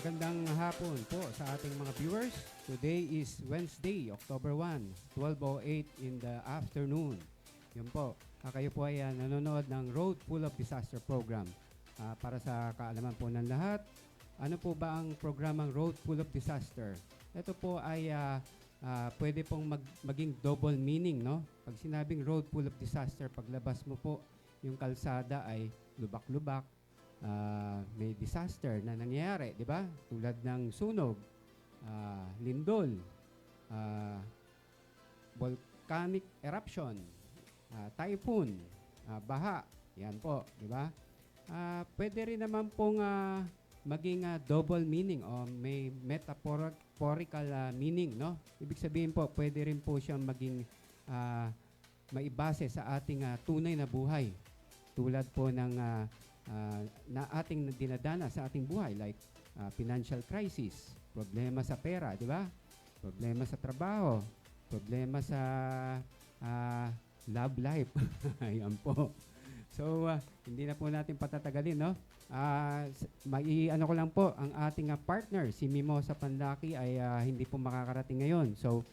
Magandang hapon po sa ating mga viewers. Today is Wednesday, October 1, 12:08 in the afternoon. Yun po, kayo po ay nanonood ng Road Full of Disaster program. Para sa kaalaman po ng lahat, ano po ba ang programang Road Full of Disaster? Ito po ay pwede pong maging double meaning, no? Pag sinabing Road Full of Disaster, paglabas mo po, yung kalsada ay lubak-lubak, may disaster na nangyayari, di ba? Tulad ng sunog, lindol, volcanic eruption, typhoon, baha, yan po, di ba? Pwede rin naman pong maging double meaning o may metaphorical meaning, no? Ibig sabihin po, pwede rin po siyang maging maibase sa ating tunay na buhay. Tulad po ng na ating dinadana sa ating buhay, like financial crisis, problema sa pera, di ba? Problema sa trabaho, problema sa love life. Ayan po. So, hindi na po natin patatagalin, no? Ano ko lang po, ang ating partner, si Mimosa Panlaki, ay hindi po makakarating ngayon. So,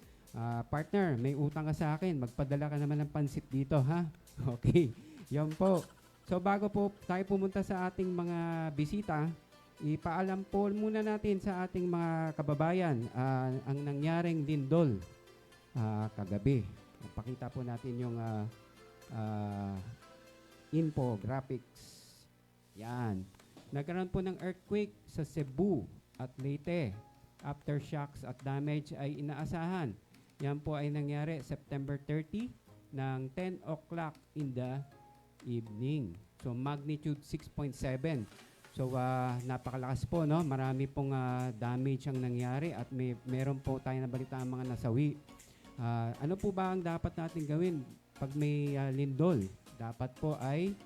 partner, may utang ka sa akin. Magpadala ka naman ng pansit dito, ha? Okay. Yan po. So, bago po tayo pumunta sa ating mga bisita, ipaalam po muna natin sa ating mga kababayan ang nangyaring lindol kagabi. Pakita po natin yung infographics. Yan. Nagkaroon po ng earthquake sa Cebu at Leyte. Aftershocks at damage ay inaasahan. Yan po ay nangyari September 30 ng 10 o'clock in the evening. So magnitude 6.7. So napakalakas po, no? Marami pong damage ang nangyari at meron po tayo nabalitaan mga nasawi. Ano po ba ang dapat natin gawin pag may lindol? Dapat po ay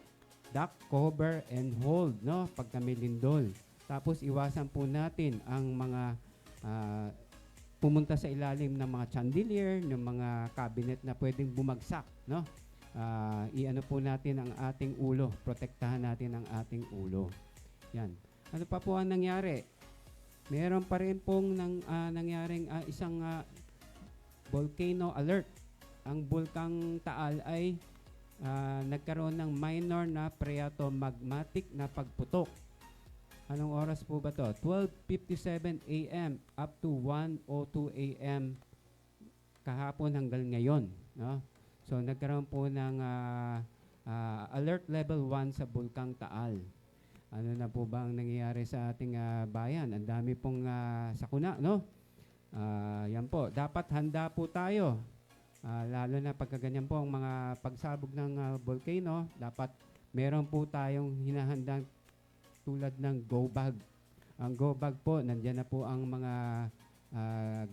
duck, cover, and hold, no? Pagka may lindol. Tapos iwasan po natin ang mga pumunta sa ilalim ng mga chandelier, ng mga cabinet na pwedeng bumagsak, no? Iano po natin ang ating ulo, protektahan natin ang ating ulo. Yan. Ano pa po ang nangyari? Meron pa rin pong nangyaring isang volcano alert. Ang Bulkang Taal ay nagkaroon ng minor na phreatomagmatic na pagputok. Anong oras po ba to? 12:57 a.m. up to 1:02 a.m. kahapon hanggang ngayon, no? So nagkaroon po ng alert level 1 sa Bulkang Taal. Ano na po ba ang nangyayari sa ating bayan? Ang dami pong sakuna, no? Yan po. Dapat handa po tayo. Lalo na pagkaganyan po ang mga pagsabog ng volcano, dapat meron po tayong hinahandang tulad ng go bag. Ang go bag po, nandyan na po ang mga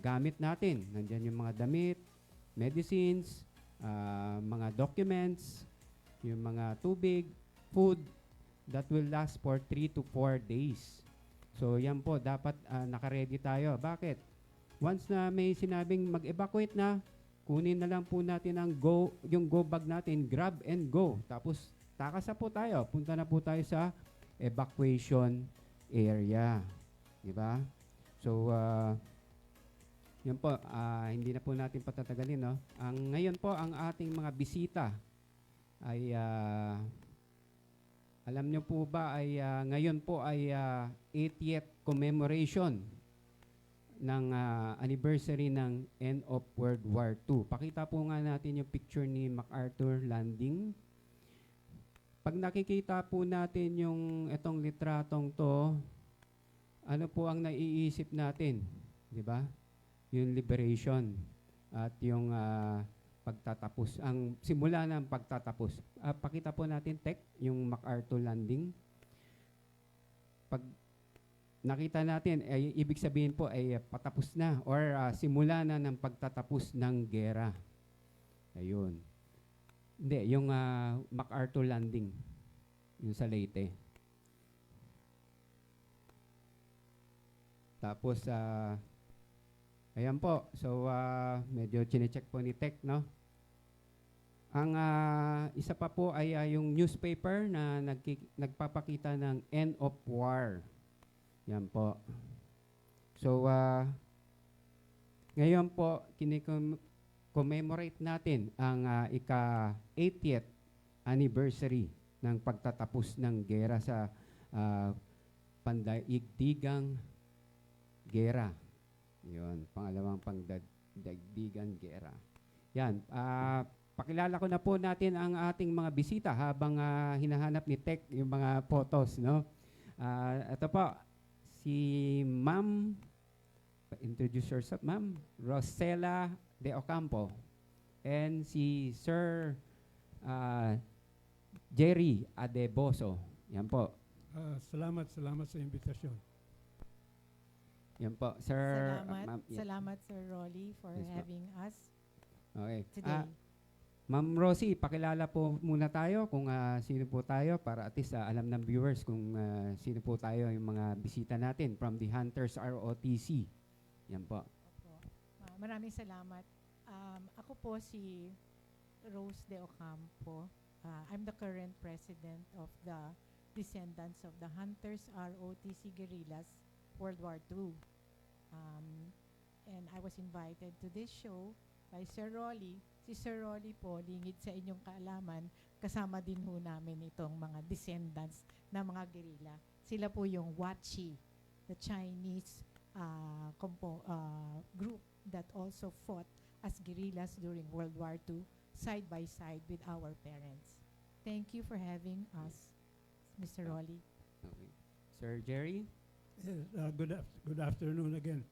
gamit natin. Nandyan yung mga damit, medicines, mga documents, yung mga tubig, food that will last for 3 to 4 days. So yan po, dapat naka-ready tayo. Bakit? Once na may sinabing mag-evacuate na, kunin na lang po natin yung go bag natin, grab and go. Tapos takas na po tayo, punta na po tayo sa evacuation area. Diba? So, yun po, hindi na po natin patatagalin, no? Ngayon po, ang ating mga bisita ay, alam nyo po ba, ay ngayon po ay 80th commemoration ng anniversary ng end of World War II. Pakita po nga natin yung picture ni MacArthur Landing. Pag nakikita po natin yung itong litratong to, ano po ang naiisip natin? Di ba? Yung liberation at yung pagtatapos, ang simula ng pagtatapos. Pakita po natin, yung MacArthur Landing. Pag nakita natin, ibig sabihin po ay patapos na or simula na ng pagtatapos ng gera. Ayun. Hindi, yung MacArthur Landing, yung sa Leyte. Tapos, ayan po. So, medyo chinecheck po ni Tech, no? Ang isa pa po ay yung newspaper na nagpapakita ng end of war. Yan po. So, ngayon po, commemorate natin ang ika-80th anniversary ng pagtatapos ng gera sa pandaigdigang gera. Yun, pangalawang pandaigdigang gera. Yan, pakilala ko na po natin ang ating mga bisita habang hinahanap ni Tech yung mga photos, no? Ito po, si Ma'am, introduce yourself, Ma'am Rosella De Ocampo, and si Sir Jerry Adeboso. Yan po. Salamat sa imbitasyon. Yan po, Sir. Salamat Sir Rolly for Yes, having us Okay. today. Ma'am Rosie, pakilala po muna tayo kung sino po tayo para at least alam ng viewers kung sino po tayo yung mga bisita natin from the Hunters ROTC. Yan po. Opo. Maraming salamat. Ako po si Rose De Ocampo. I'm the current president of the descendants of the Hunters ROTC Guerrillas World War II. And I was invited to this show by Sir Rolly. Si Sir Rolly po, lingid sa inyong kaalaman, kasama din ho namin itong mga descendants na mga guerrilla. Sila po yung Wachi, the Chinese group that also fought as guerrillas during World War II, side by side with our parents. Thank you for having us, Mr. Rolly. Okay. Sir Jerry? Yes, good afternoon again.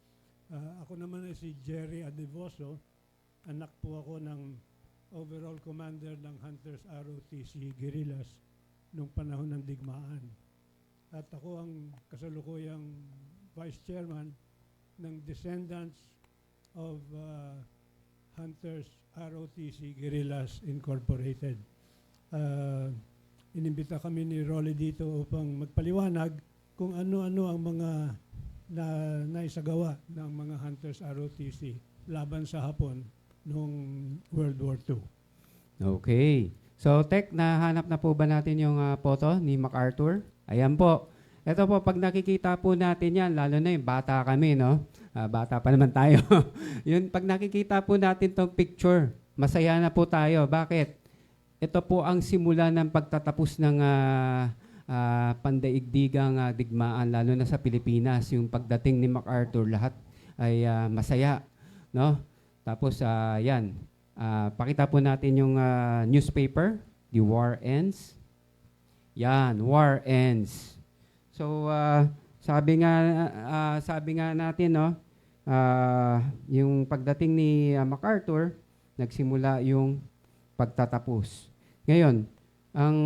Ako naman ay si Jerry Adeboso. Anak po ako ng overall commander ng Hunters ROTC Guerrillas noong panahon ng digmaan. At ako ang kasalukuyang vice chairman ng descendants of Hunters ROTC Guerrillas Incorporated. Inimbita kami ni Rolly dito upang magpaliwanag kung ano-ano ang mga naisagawa ng mga Hunters ROTC laban sa Hapon noong World War II. Okay. So, Tech, nahanap na po ba natin yung photo ni MacArthur? Ayan po. Ito po, pag nakikita po natin yan, lalo na yung bata kami, no? Bata pa naman tayo. Yun, pag nakikita po natin tong picture, masaya na po tayo. Bakit? Ito po ang simula ng pagtatapos ng pandaigdigang digmaan, lalo na sa Pilipinas. Yung pagdating ni MacArthur, lahat ay masaya, no? Tapos, yan. Pakita po natin yung newspaper, The War Ends. Yan, War Ends. So, sabi nga natin, no, yung pagdating ni MacArthur, nagsimula yung pagtatapos. Ngayon, ang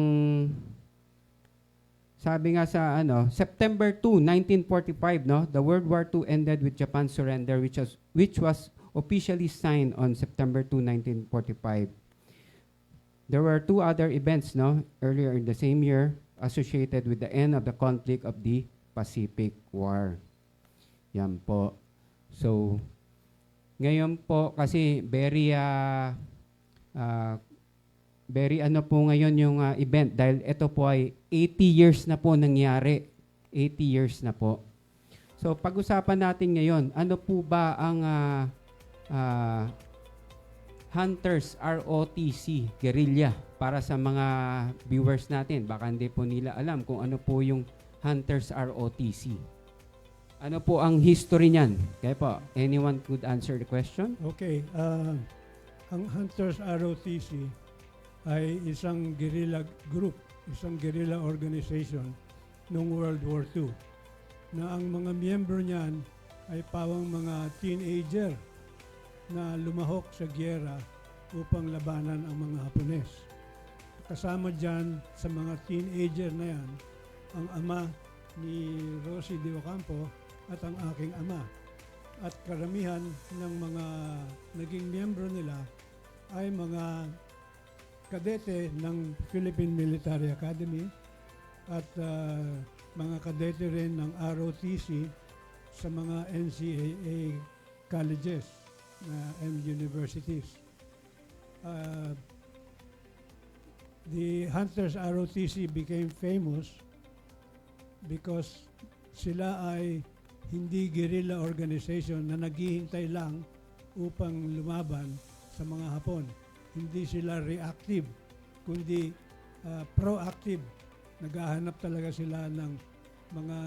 sabi nga sa September 2, 1945, no, the World War II ended with Japan's surrender, which was officially signed on September 2, 1945. There were two other events, no, earlier in the same year associated with the end of the conflict of the Pacific War. Yan po. So, ngayon po kasi very po ngayon yung event dahil ito po ay 80 years na po nangyari. 80 years na po. So, pag-usapan natin ngayon, ano po ba ang Hunters ROTC Guerrilla para sa mga viewers natin? Baka hindi po nila alam kung ano po yung Hunters ROTC. Ano po ang history niyan? Kaya po, anyone could answer the question? Okay, ang Hunters ROTC ay isang guerrilla group, isang guerrilla organization noong World War II na ang mga miyembro niyan ay pawang mga teenager na lumahok sa gyera upang labanan ang mga Hapones. Kasama dyan sa mga teenager na yan, ang ama ni Rosie De Ocampo at ang aking ama. At karamihan ng mga naging miyembro nila ay mga kadete ng Philippine Military Academy at mga kadete rin ng ROTC sa mga NCAA colleges and universities. The Hunters ROTC became famous because sila ay hindi guerrilla organization na naghihintay lang upang lumaban sa mga Hapon. Hindi sila reactive, kundi proactive. Naghahanap talaga sila ng mga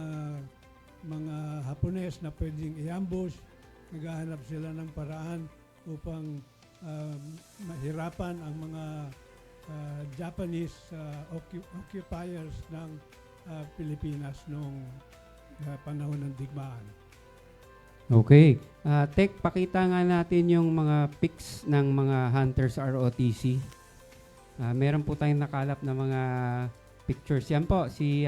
Hapones na pwedeng i-ambush. Naghahanap sila ng paraan upang mahirapan ang mga Japanese occupiers ng Pilipinas noong panahon ng digmaan. Okay. Tek, pakita nga natin yung mga pics ng mga Hunters ROTC. Meron po tayong nakalap na mga pictures. Yan po, si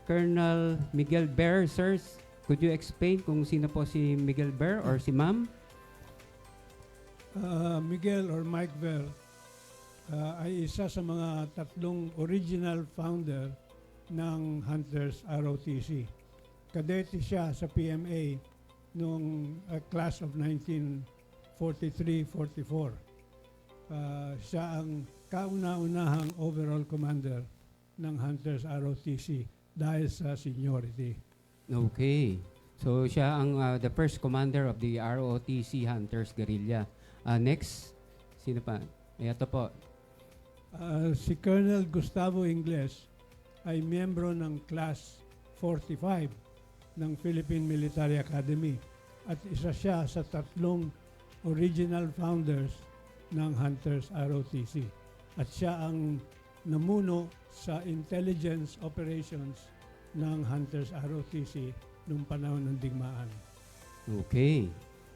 Colonel Miguel Ber. Sirs, could you explain kung sino po si Miguel Ber or si Ma'am? Miguel or Mike Ver ay isa sa mga tatlong original founder ng Hunters ROTC. Kadete siya sa PMA noong class of 1943-44. Siya ang kauna-unahang overall commander ng Hunters ROTC dahil sa seniority. Okay. So, siya ang the first commander of the ROTC Hunters Guerrilla. Next, sino pa? Ito po. Si Colonel Gustavo Ingles ay miyembro ng Class 45 ng Philippine Military Academy at isa siya sa tatlong original founders ng Hunters ROTC. At siya ang namuno sa intelligence operations ng Hunters ROTC noong panahon ng digmaan. Okay.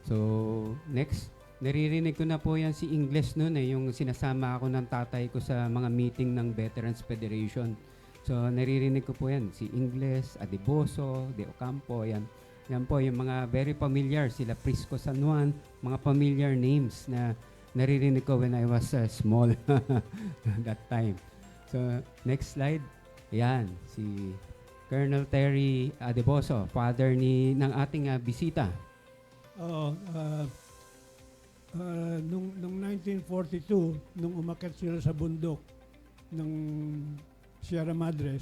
So, next. Naririnig ko na po yan si Ingles noon yung sinasama ako ng tatay ko sa mga meeting ng Veterans Federation. So, naririnig ko po yan. Si Ingles, Adeboso, De Ocampo, yan. Yan po yung mga very familiar. Sila Prisco San Juan, mga familiar names na naririnig ko when I was small that time. So, next slide. Yan, si Colonel Terry Adeboso, father ng ating bisita. Nung 1942, nung umakyat sila sa bundok ng Sierra Madres,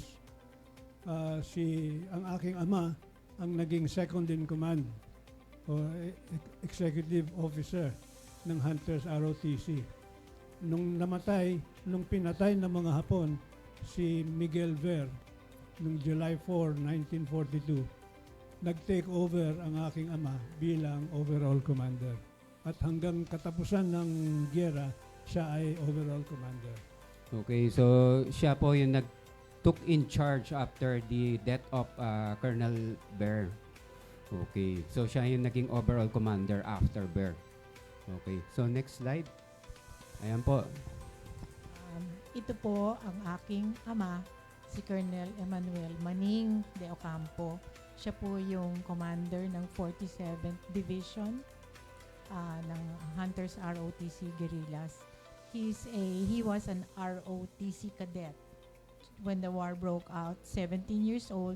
ang aking ama ang naging second in command o executive officer ng Hunters ROTC. Nung pinatay ng mga Hapon si Miguel Ver noong July 4, 1942, nag-take over ang aking ama bilang overall commander. At hanggang katapusan ng giyera, siya ay overall commander. Okay, so siya po yung took in charge after the death of Colonel Bear. Okay, so siya yung naging overall commander after Bear. Okay, so next slide. Ayan po. Ito po ang aking ama, si Colonel Emmanuel Maning de Ocampo. Siya po yung commander ng 47th Division ng Hunters ROTC Guerrillas. He was an ROTC cadet when the war broke out, 17 years old,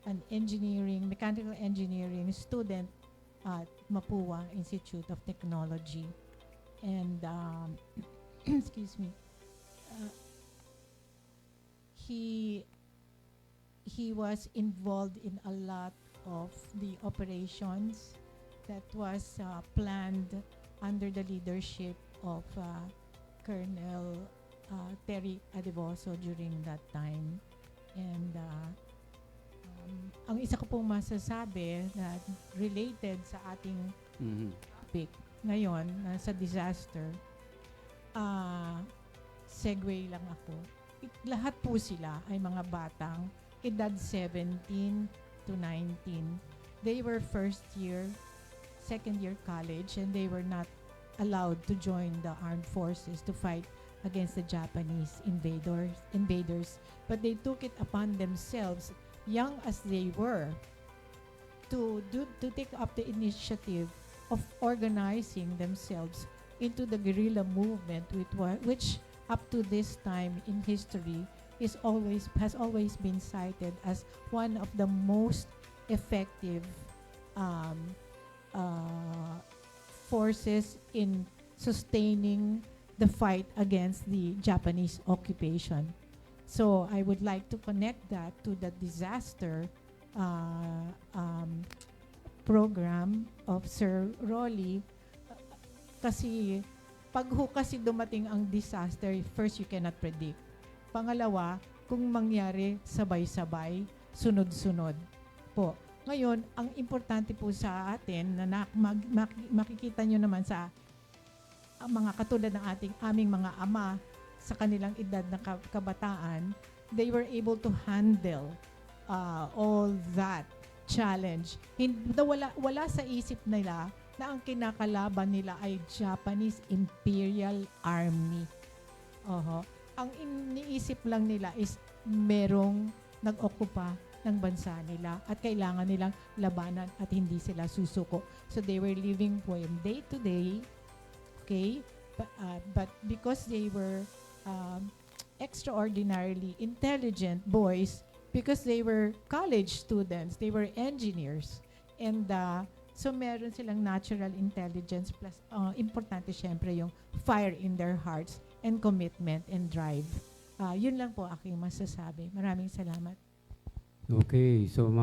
an mechanical engineering student at Mapua Institute of Technology. And excuse me, he was involved in a lot of the operations that was planned under the leadership of Colonel Terry Adeboso during that time. And ang isa ko pong masasabi na related sa ating topic ngayon sa disaster, segue lang ako. Lahat po sila ay mga batang edad 17 to 19. They were second year college, and they were not allowed to join the armed forces to fight against the Japanese invaders. But they took it upon themselves, young as they were, to take up the initiative of organizing themselves into the guerrilla movement, which up to this time in history has always been cited as one of the most effective forces in sustaining the fight against the Japanese occupation. So I would like to connect that to the disaster uh, um, program of Sir Rolly. Kasi pag ho kasi dumating ang disaster, first you cannot predict. Pangalawa, kung mangyari sabay-sabay, sunod-sunod po. Ngayon, ang importante po sa atin na makikita nyo naman sa mga katulad ng aming mga ama sa kanilang edad na kabataan, they were able to handle all that challenge. Wala sa isip nila na ang kinakalaban nila ay Japanese Imperial Army. Ang iniisip lang nila is merong nag-okupa ng bansa nila at kailangan nilang labanan at hindi sila susuko. So they were living from day to day, okay? But because they were extraordinarily intelligent boys, because they were college students, they were engineers, and so meron silang natural intelligence plus importante syempre yung fire in their hearts and commitment and drive. Yun lang po aking masasabi. Maraming salamat. Okay, so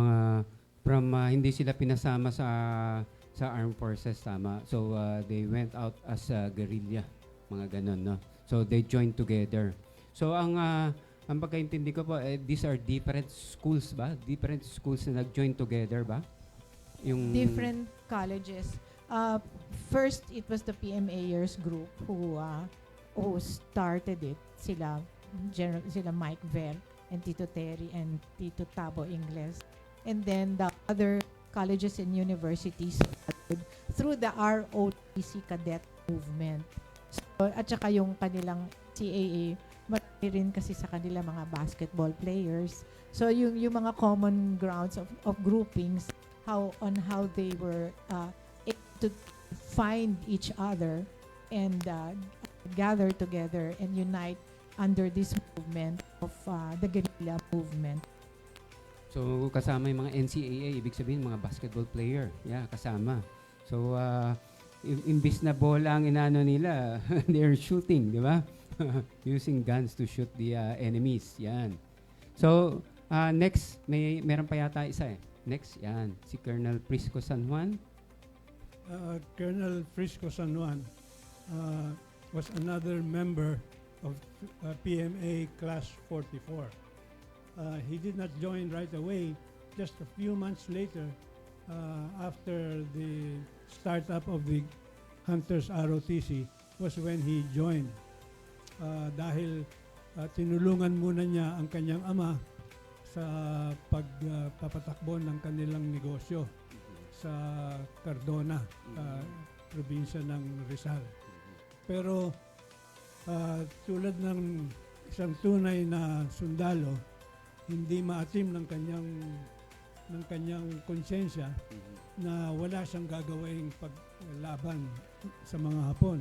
from hindi sila pinasama sa armed forces, tama. So they went out as guerrilla, mga ganun, no. So they joined together. So ang pagkaintindi ko po, these are different schools ba? Different schools na nag-join together ba? Yung Different colleges. First, it was the PMAers group who started it. Sila Mike Ver and Tito Terry and Tito Tabo Ingles. And then the other colleges and universities through the ROTC cadet movement. So, at saka yung kanilang CAA, marami rin kasi sa kanila mga basketball players. So yung mga common grounds of groupings, how they were able to find each other and gather together and unite under this movement of the guerrilla movement. So kasama yung mga NCAA, ibig sabihin mga basketball player. Yeah, kasama. So imbis na bola ang inaano nila, they're shooting, di ba? Using guns to shoot the enemies. Yan. So next, meron pa yata isa eh. Next, yan. Si Colonel Prisco San Juan. Colonel Prisco San Juan was another member of PMA Class 44. He did not join right away. Just a few months later, after the startup of the Hunters ROTC, was when he joined. Dahil tinulungan muna niya ang kanyang ama sa pagpapatakbo ng kanilang negosyo sa Cardona, probinsya ng Rizal. Pero tulad ng isang tunay na sundalo, hindi maatim ng kanyang konsensya na wala siyang gagawing paglaban sa mga Hapon.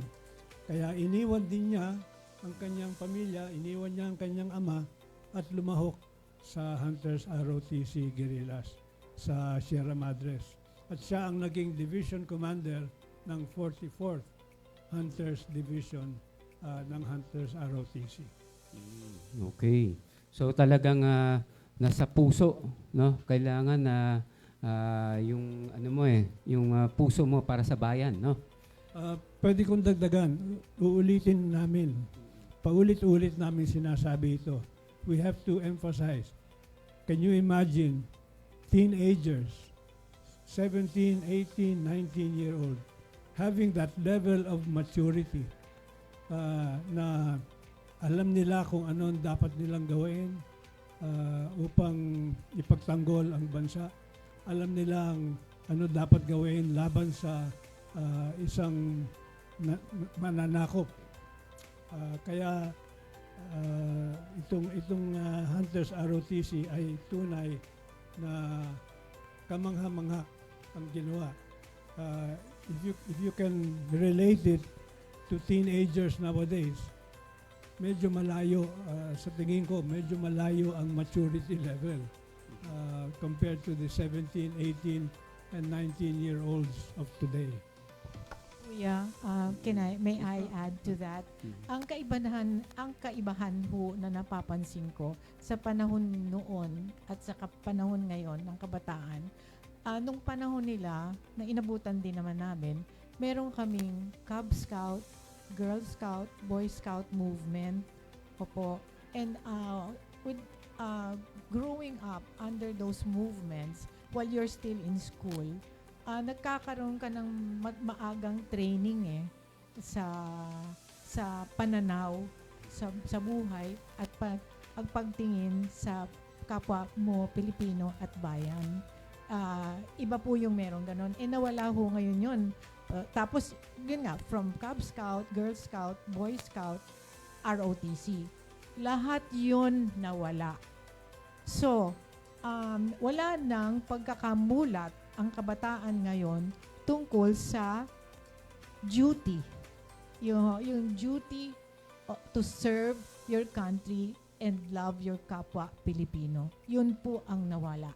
Kaya iniwan din niya ang kanyang pamilya, iniwan niya ang kanyang ama at lumahok sa Hunters ROTC Guerrillas sa Sierra Madres. At siya ang naging division commander ng 44th Hunters Division ng Hunters ROTC. Okay. So talagang nasa puso, no? Kailangan na yung ano mo yung puso mo para sa bayan, no? Pwede kong dagdagan, uulitin namin. Paulit-ulit namin sinasabi ito. We have to emphasize. Can you imagine teenagers, 17, 18, 19-year-old, having that level of maturity na alam nila kung ano ang dapat nilang gawin upang ipagtanggol ang bansa. Alam nila ano dapat gawin laban sa isang mananakop. Kaya itong Hunters ROTC ay tunay na kamangha-mangha ang ginawa. If you can relate it to teenagers nowadays, medyo malayo, sa tingin ko, medyo malayo ang maturity level compared to the 17, 18, and 19-year-olds of today. Kuya, may I add to that? Ang kaibahan ho na napapansin ko sa panahon noon at sa panahon ngayon ng kabataan, nung panahon nila, na inabutan din naman namin, meron kaming Cub Scout, Girl Scout, Boy Scout movement. Opo. And with growing up under those movements while you're still in school, nagkakaroon ka ng maagang training sa pananaw sa buhay at ang pagtingin sa kapwa mo Pilipino at bayan. Iba po yung meron ganon. Nawala ho ngayon yun. Tapos, yun nga, from Cub Scout, Girl Scout, Boy Scout, ROTC. Lahat yun nawala. So, wala nang pagkakamulat ang kabataan ngayon tungkol sa duty. Yung duty to serve your country and love your kapwa Pilipino. Yun po ang nawala.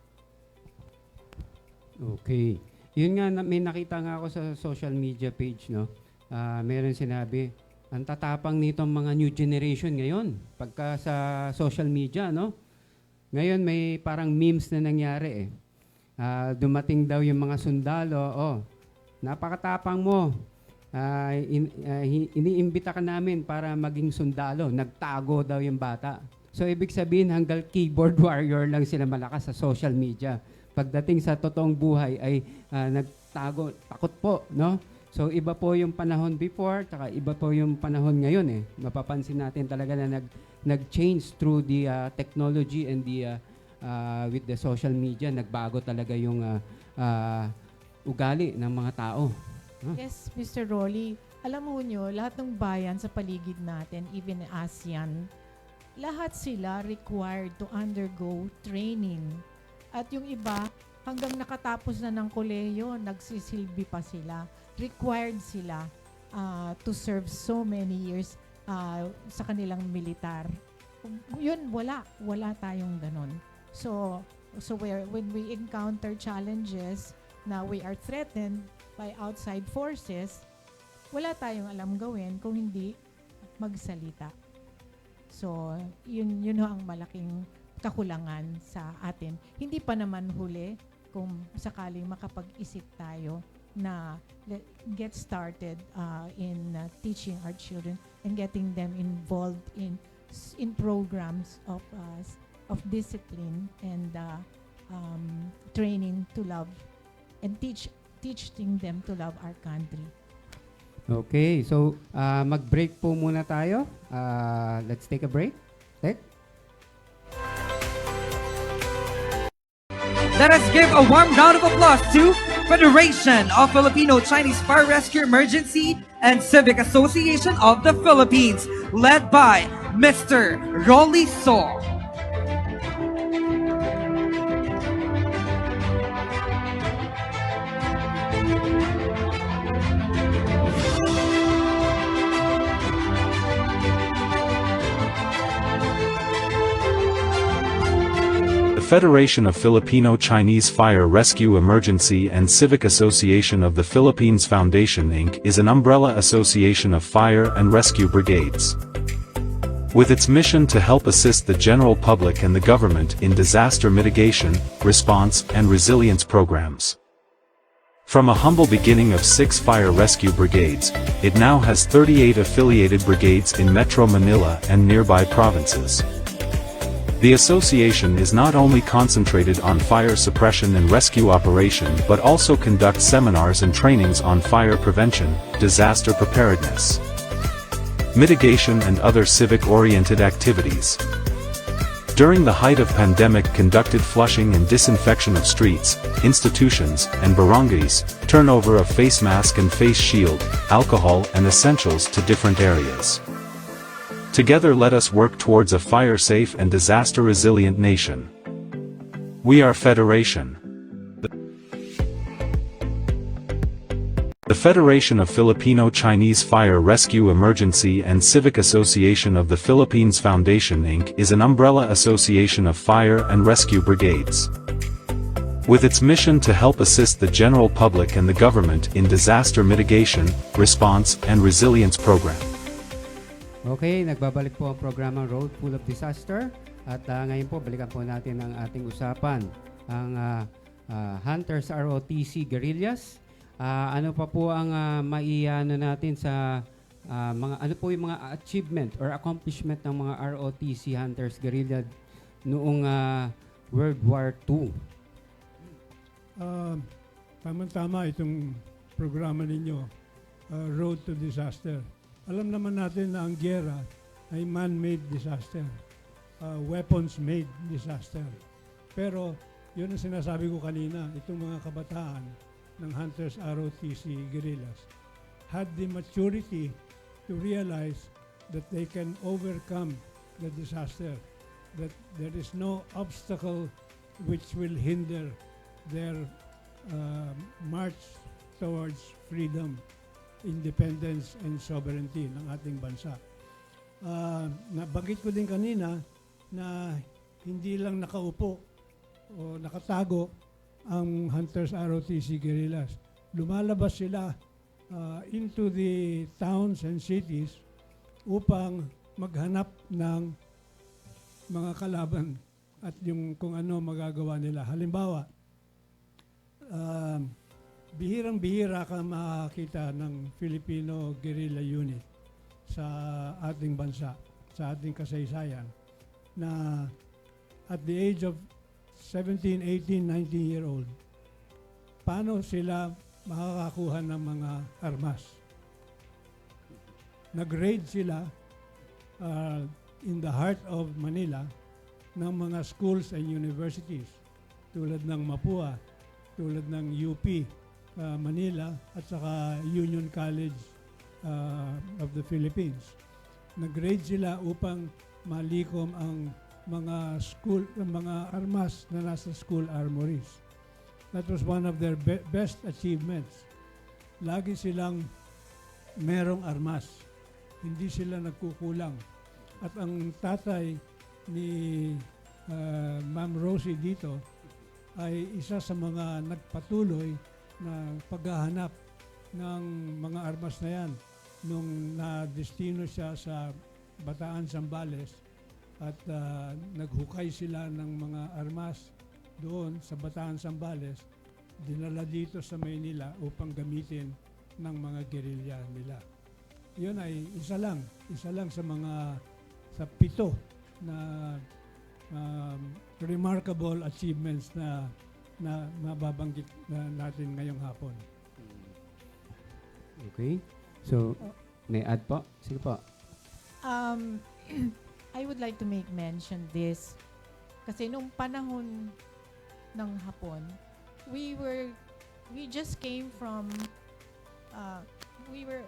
Okay. Yun nga, may nakita nga ako sa social media page, no? Meron sinabi, ang tatapang nitong mga new generation ngayon, pagka sa social media, no? Ngayon, may parang memes na nangyari, dumating daw yung mga sundalo, napakatapang mo. Iniimbita ka namin para maging sundalo. Nagtago daw yung bata. So, ibig sabihin, hanggang keyboard warrior lang sila malakas sa social media. Pagdating sa totoong buhay ay nagtago, takot po, no? So iba po yung panahon before, tsaka iba po yung panahon ngayon Mapapansin natin talaga na nag-change through the technology and the with the social media, nagbago talaga yung ugali ng mga tao. Yes, Mr. Rolly. Alam mo nyo, lahat ng bayan sa paligid natin, even ASEAN, lahat sila required to undergo training. At yung iba, hanggang nakatapos na ng kolehiyo, nagsisilbi pa sila. Required sila to serve so many years sa kanilang militar. Yun, wala tayong ganon. So when we encounter challenges na we are threatened by outside forces, wala tayong alam gawin kung hindi magsalita. So yun ang malaking kakulangan sa atin. Hindi pa naman huli kung sakaling makapag-isip tayo na get started in teaching our children and getting them involved in programs of discipline and training to love and teaching them to love our country. Okay, so mag-break po muna tayo. Let's take a break. Let us give a warm round of applause to Federation of Filipino Chinese Fire Rescue Emergency and Civic Association of the Philippines, led by Mr. Rolly So. Federation of Filipino Chinese Fire Rescue Emergency and Civic Association of the Philippines Foundation Inc. is an umbrella association of fire and rescue brigades. With its mission to help assist the general public and the government in disaster mitigation, response, and resilience programs. From a humble beginning of 6 fire rescue brigades, it now has 38 affiliated brigades in Metro Manila and nearby provinces. The association is not only concentrated on fire suppression and rescue operation but also conducts seminars and trainings on fire prevention, disaster preparedness, mitigation and other civic-oriented activities. During the height of pandemic conducted flushing and disinfection of streets, institutions, and barangays, turnover of face mask and face shield, alcohol and essentials to different areas. Together let us work towards a fire-safe and disaster-resilient nation. We are Federation. The Federation of Filipino Chinese Fire Rescue Emergency and Civic Association of the Philippines Foundation Inc. is an umbrella association of fire and rescue brigades. with its mission to help assist the general public and the government in disaster mitigation, response, and resilience program. Okay, nagbabalik po ang programang Road Full of Disaster. At ngayon po, balikan po natin ang ating usapan. Ang Hunters ROTC Guerrillas. Ano pa po ang maiano natin sa ano po yung mga achievement or accomplishment ng mga ROTC Hunters Guerrilla noong World War II? Tama-tama itong programa ninyo, Road to Disaster. Alam naman natin na ang giyera ay man-made disaster, weapons-made disaster. Pero yun ang sinasabi ko kanina, itong mga kabataan ng Hunters ROTC Guerrillas had the maturity to realize that they can overcome the disaster, that there is no obstacle which will hinder their march towards freedom, independence, and sovereignty ng ating bansa. Nabanggit ko din kanina na hindi lang nakaupo o nakatago ang Hunters ROTC Guerrillas. Lumalabas sila into the towns and cities upang maghanap ng mga kalaban at yung kung ano magagawa nila. Halimbawa, bihirang-bihira ka makakita ng Filipino guerrilla unit sa ating bansa, sa ating kasaysayan, na at the age of 17, 18, 19-year-old, paano sila makakakuha ng mga armas? Nag-raid sila in the heart of Manila ng mga schools and universities tulad ng Mapua, tulad ng UP Manila at saka Union College of the Philippines. Nag-raid sila upang malikom ang mga armas na nasa school armories. That was one of their best achievements. Lagi silang merong armas. Hindi sila nagkukulang. At ang tatay ni Ma'am Rosie dito ay isa sa mga nagpatuloy na paghahanap ng mga armas na yan nung na-destino siya sa Bataan, Zambales at naghukay sila ng mga armas doon sa Bataan, Zambales, dinala dito sa Maynila upang gamitin ng mga gerilya nila. Yun ay isa lang sa 7 na remarkable achievements na mababanggit natin ngayong hapon. Okay. So, may add po? Sige po. I would like to make mention this kasi nung panahon ng Hapon, we just came from we were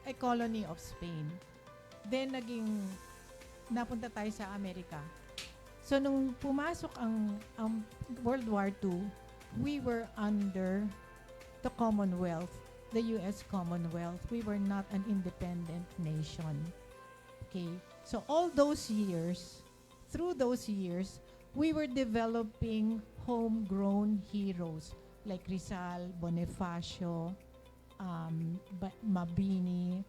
a colony of Spain. Then napunta tayo sa Amerika. So nung pumasok ang World War II, we were under the Commonwealth, the US Commonwealth. We were not an independent nation. Okay? So all those years, through those years, we were developing homegrown heroes like Rizal, Bonifacio, Mabini,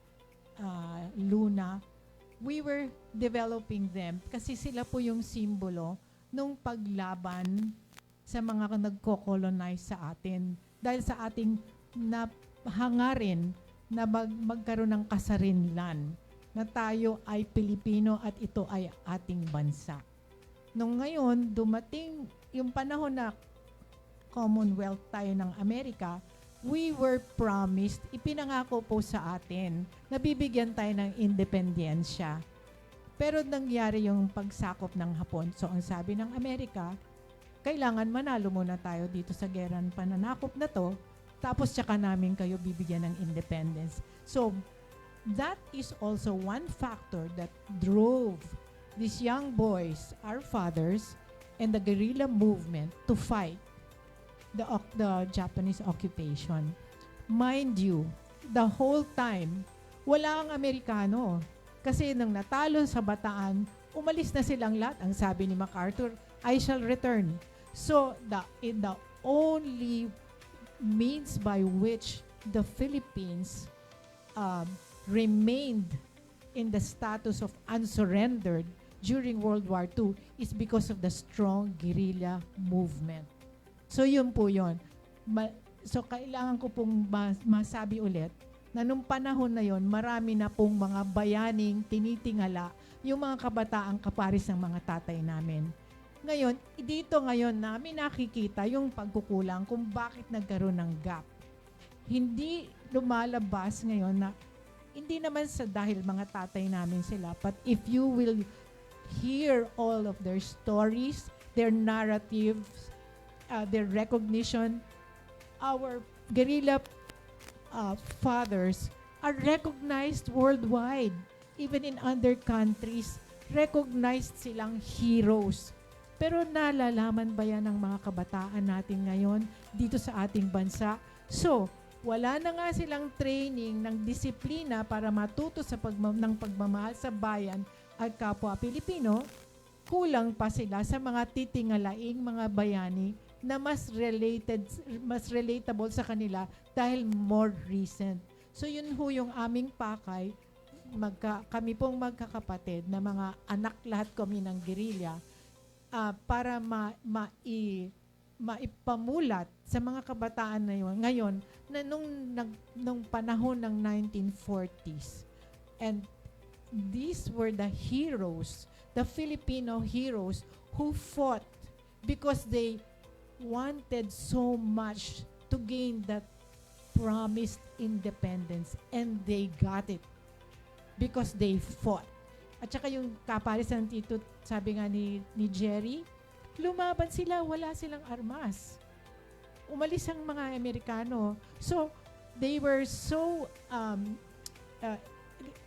Luna. We were developing them kasi sila po yung simbolo nung paglaban sa mga nagko-colonize sa atin. Dahil sa ating hangarin na magkaroon ng kasarinlan na tayo ay Pilipino at ito ay ating bansa. Nung ngayon, dumating yung panahon na Commonwealth tayo ng Amerika, we were promised, ipinangako po sa atin, na bibigyan tayo ng independensya. Pero nangyari yung pagsakop ng Hapon. So ang sabi ng Amerika, kailangan manalo muna tayo dito sa gerang pananakop na to, tapos tsaka namin kayo bibigyan ng independence. So that is also one factor that drove these young boys, our fathers, and the guerrilla movement to fight the Japanese occupation. Mind you, the whole time, wala ang Amerikano. Kasi nang natalo sa Bataan, umalis na silang lahat. Ang sabi ni MacArthur, I shall return. So the only means by which the Philippines remained in the status of unsurrendered during World War II is because of the strong guerrilla movement. So yun po yun. So kailangan ko pong masabi ulit na nung panahon na yon, marami na pong mga bayaning tinitingala yung mga kabataang kaparis ng mga tatay namin. Ngayon, dito ngayon namin nakikita yung pagkukulang kung bakit nagkaroon ng gap. Hindi lumalabas ngayon na hindi naman sa dahil mga tatay namin sila, but if you will hear all of their stories, their narratives, their recognition, our guerrilla fathers are recognized worldwide. Even in other countries, recognized silang heroes. Pero nalalaman ba yan ng mga kabataan natin ngayon dito sa ating bansa? So, wala na nga silang training ng disiplina para matuto sa ng pagmamahal sa bayan at kapwa Pilipino. Kulang pa sila sa mga titingalaing mga bayani na mas relatable sa kanila dahil more recent. So yun ho yung aming pakay, kami pong magkakapatid na mga anak lahat kami ng guerrilla, para maipamulat sa mga kabataan na yun, ngayon na nung panahon ng 1940s. And these were the heroes, the Filipino heroes who fought because they wanted so much to gain that promised independence, and they got it because they fought. At saka yung kaparis ng Tito, sabi nga ni Jerry, lumaban sila, wala silang armas. Umalis ang mga Amerikano. So, they were so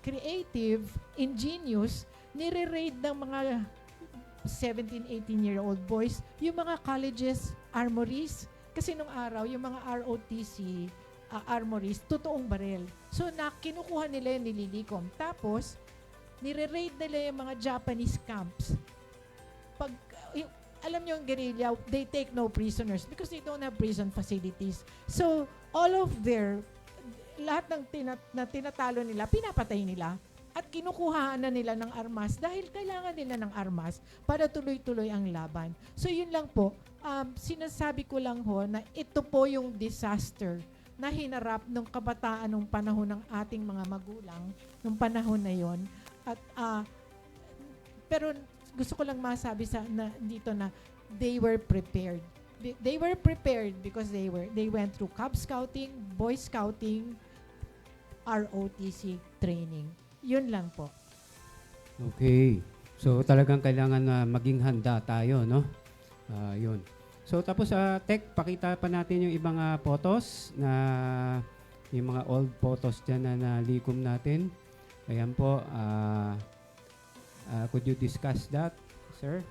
creative, ingenious, nire-raid ng mga 17, 18-year-old boys, yung mga colleges, armories, kasi nung araw, yung mga ROTC, armories, totoong barel. So, kinukuha nila yung nililikom. Tapos, nire-raid nila yung mga Japanese camps. Alam nyo yung guerrilla, they take no prisoners because they don't have prison facilities. So, all of lahat ng tinatalo nila, pinapatay nila. At kinukuhaan na nila ng armas dahil kailangan nila ng armas para tuloy-tuloy ang laban. So, yun lang po. Sinasabi ko lang ho na ito po yung disaster na hinarap ng kabataan nung panahon ng ating mga magulang, nung panahon na yon. At pero gusto ko lang masabi dito na they were prepared. They were prepared because they went through Cub Scouting, Boy Scouting, ROTC training. Yun lang po. Okay. So talagang kailangan na maging handa tayo, no? Yun. So tapos Tech, pakita pa natin yung ibang photos na yung mga old photos dyan na nalikom natin. Ayan po. Could you discuss that, sir?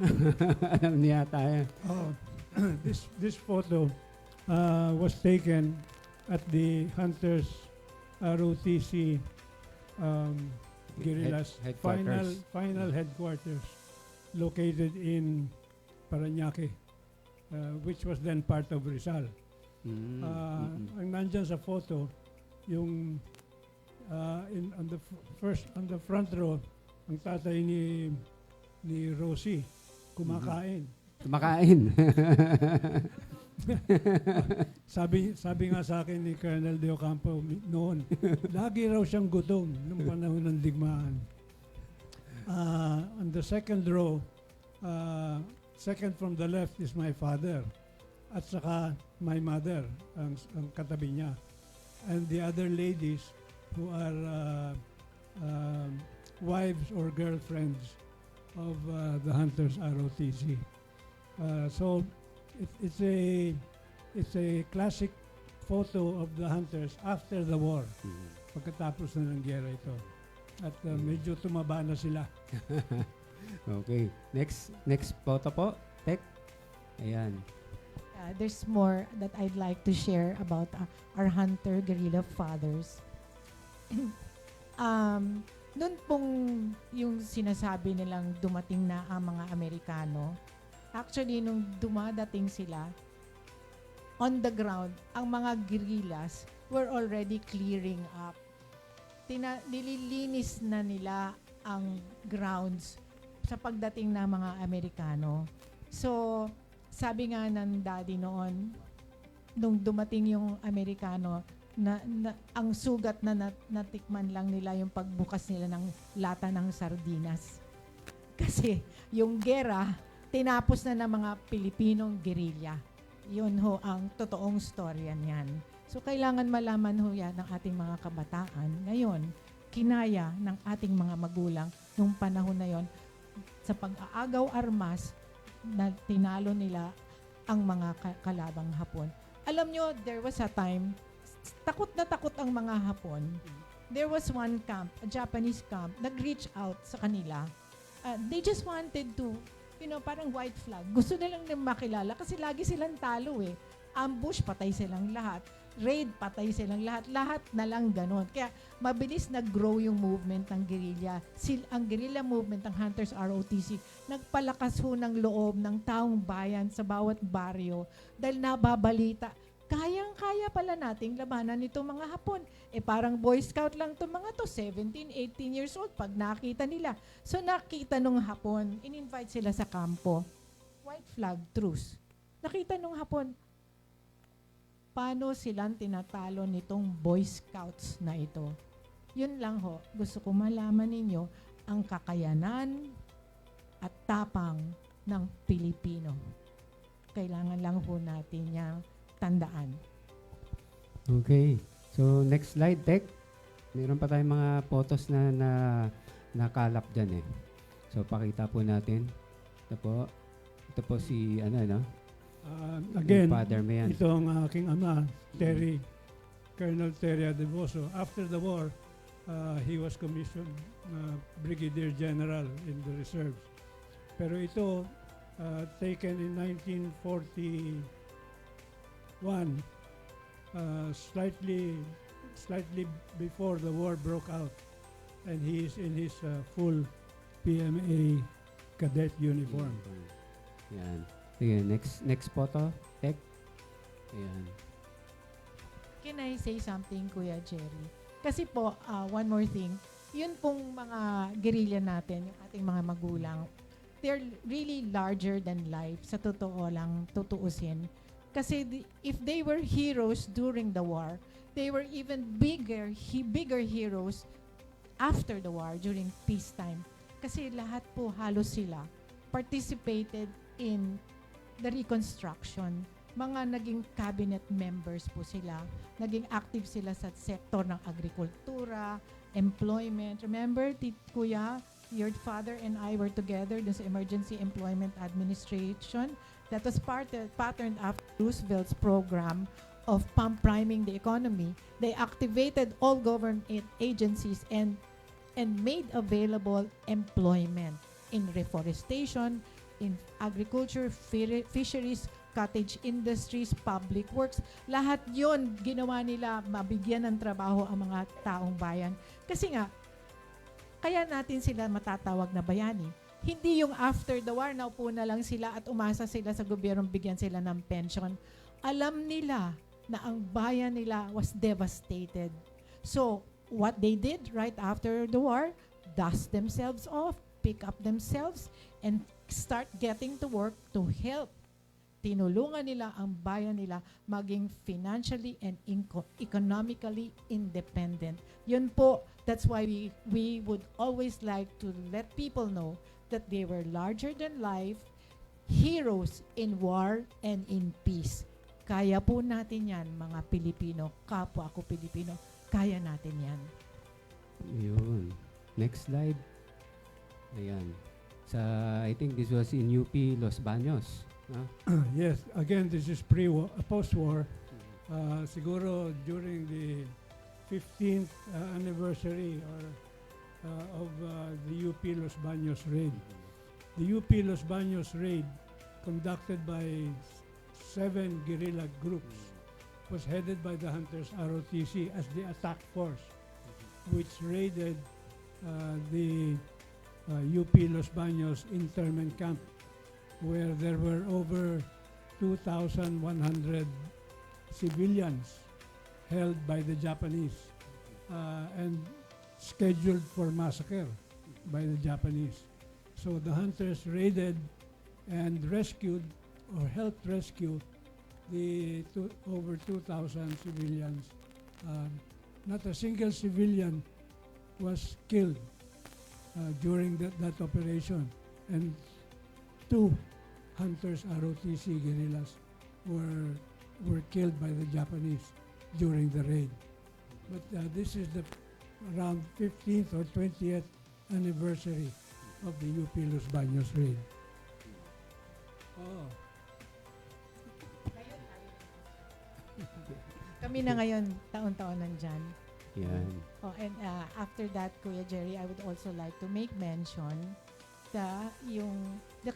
Alam niya tayo. This photo was taken at the Hunters ROTC guerrillas final headquarters located in Parañaque, which was then part of Rizal. Ang nandyan sa photo, yung on the front row, ang tatay ni Rosie kumakain. Kumakain. Sabi nga sa akin ni Colonel De Ocampo noon, lagi raw siyang gutom nung panahon ng digmaan. On the second row, second from the left is my father at saka my mother, ang katabi niya. And the other ladies who are wives or girlfriends of the Hunters ROTC. So it's a classic photo of the Hunters after the war. Pagkatapos na ng giyera ito. At medyo tumaba na sila. Okay. Next photo po, Tech. Ayan. There's more that I'd like to share about our hunter guerrilla fathers. Noon pong yung sinasabi nilang dumating na ang mga Amerikano, Actually, nung dumadating sila, on the ground, ang mga guerrillas were already clearing up. Nililinis na nila ang grounds sa pagdating ng mga Amerikano. So, sabi nga ng daddy noon, nung dumating yung Amerikano, ang sugat na natikman lang nila yung pagbukas nila ng lata ng sardinas. Kasi yung gera, tinapos na ng mga Pilipinong gerilya. Yun ho ang totoong storya niyan. So kailangan malaman ho yan ng ating mga kabataan. Ngayon, kinaya ng ating mga magulang nung panahon na yon sa pag-aagaw armas na tinalo nila ang mga kalabang Hapon. Alam nyo, there was a time, takot na takot ang mga Hapon. There was one camp, a Japanese camp, nag-reach out sa kanila. They just wanted to, parang white flag. Gusto nilang makilala kasi lagi silang talo eh. Ambush, patay silang lahat. Raid, patay silang lahat. Lahat na lang ganon. Kaya mabilis nag-grow yung movement ng guerrilla. Ang guerrilla movement ng Hunters ROTC, nagpalakas ho ng loob ng taong bayan sa bawat baryo dahil nababalita, kayang-kaya pala nating labanan itong mga Hapon. Parang Boy Scout lang itong mga to, 17, 18 years old, pag nakita nila. So nakita nung Hapon, in-invite sila sa kampo. White flag truce. Nakita nung Hapon, paano silang tinatalo nitong Boy Scouts na ito. Yun lang ho, gusto ko malaman ninyo ang kakayanan at tapang ng Pilipino. Kailangan lang ho natin niyang tandaan. Okay. So, next slide, Tek. Meron pa tayong mga photos na nakalap dyan eh. So, pakita po natin. Ito po si, Again, Father Mayan. ito ang aking ama, Colonel Terry Adeboso. After the war, he was commissioned Brigadier General in the reserves. Pero ito, taken in 1941, slightly before the war broke out, and he is in his full PMA cadet uniform. Yan. Sige, next photo, Tek. Ayan. Can I say something, Kuya Jerry? Kasi po, one more thing, yun pong mga guerrilla natin, yung ating mga magulang, they're really larger than life, sa totoo lang, tutuusin. Kasi if they were heroes during the war, they were even bigger heroes after the war, during peacetime. Kasi lahat po halos sila participated in the reconstruction. Mga naging cabinet members po sila. Naging active sila sa sektor ng agrikultura, employment. Remember, Kuya, your father and I were together dun sa Emergency Employment Administration. That was patterned after Roosevelt's program of priming the economy. They activated all government agencies and made available employment in reforestation, in agriculture, fisheries, cottage industries, public works. Lahat yon ginawa nila, mabigyan ng trabaho ang mga taong bayan. Kasi nga, kaya natin sila matatawag na bayani. Hindi yung after the war, naupo na lang sila at umasa sila sa gobyernong bigyan sila ng pension. Alam nila na ang bayan nila was devastated. So, what they did right after the war, dust themselves off, pick up themselves, and start getting to work to help. Tinulungan nila ang bayan nila maging financially and economically independent. Yun po, that's why we would always like to let people know that they were larger than life, heroes in war and in peace. Kaya po natin yan, mga Pilipino, kapwa ako Pilipino, kaya natin yan. Yun. Next slide. Ayan. I think this was in UP Los Baños. Yes, again, this is post-war. Siguro during the 15th anniversary of the UP Los Baños raid. The UP Los Baños raid, conducted by 7 guerrilla groups, was headed by the Hunters ROTC as the attack force, which raided the UP Los Baños internment camp. where there were over 2,100 civilians held by the Japanese and scheduled for massacre by the Japanese. So the hunters raided and rescued or helped rescue the over 2,000 civilians. Not a single civilian was killed during that operation, and 2 hunters ROTC guerrillas were killed by the Japanese during the raid. But this is the around 15th or 20th anniversary of the UP Los Baños raid. Oh. Kami na ngayon, taon-taon nandyan. Yan. Oh, and after that, Kuya Jerry, I would also like to make mention the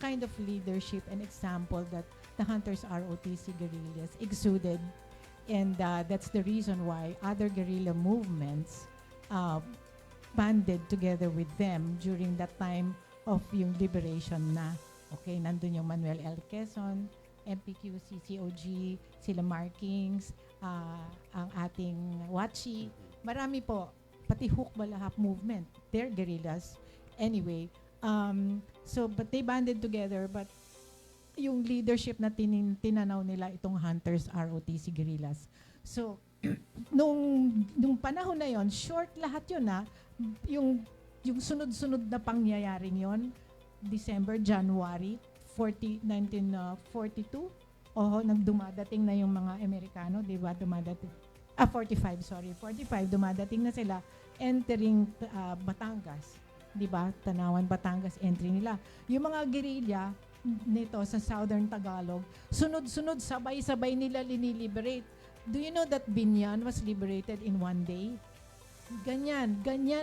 kind of leadership and example that the Hunters ROTC guerrillas exuded, and that's the reason why other guerrilla movements banded together with them during that time of yung liberation na. Okay, nandun yung Manuel L. Quezon, MPQ, CCOG, sila Markings, ang ating Wachi. Marami po, pati Hook Balahap movement, they're guerrillas. Anyway, but they banded together, but yung leadership na tinanaw nila itong Hunters ROTC guerrillas. So, nung panahon na yon, short lahat yun yung sunod-sunod na pangyayaring yon, December, January 1942. Nang dumadating na yung mga Amerikano, di ba? 45, dumadating na sila, entering Batangas. Di ba? Tanawan, Batangas, entry nila. Yung mga guerrilla nito sa Southern Tagalog, sunod-sunod, sabay-sabay nila liniliberate. Do you know that Binyan was liberated in one day? Ganyan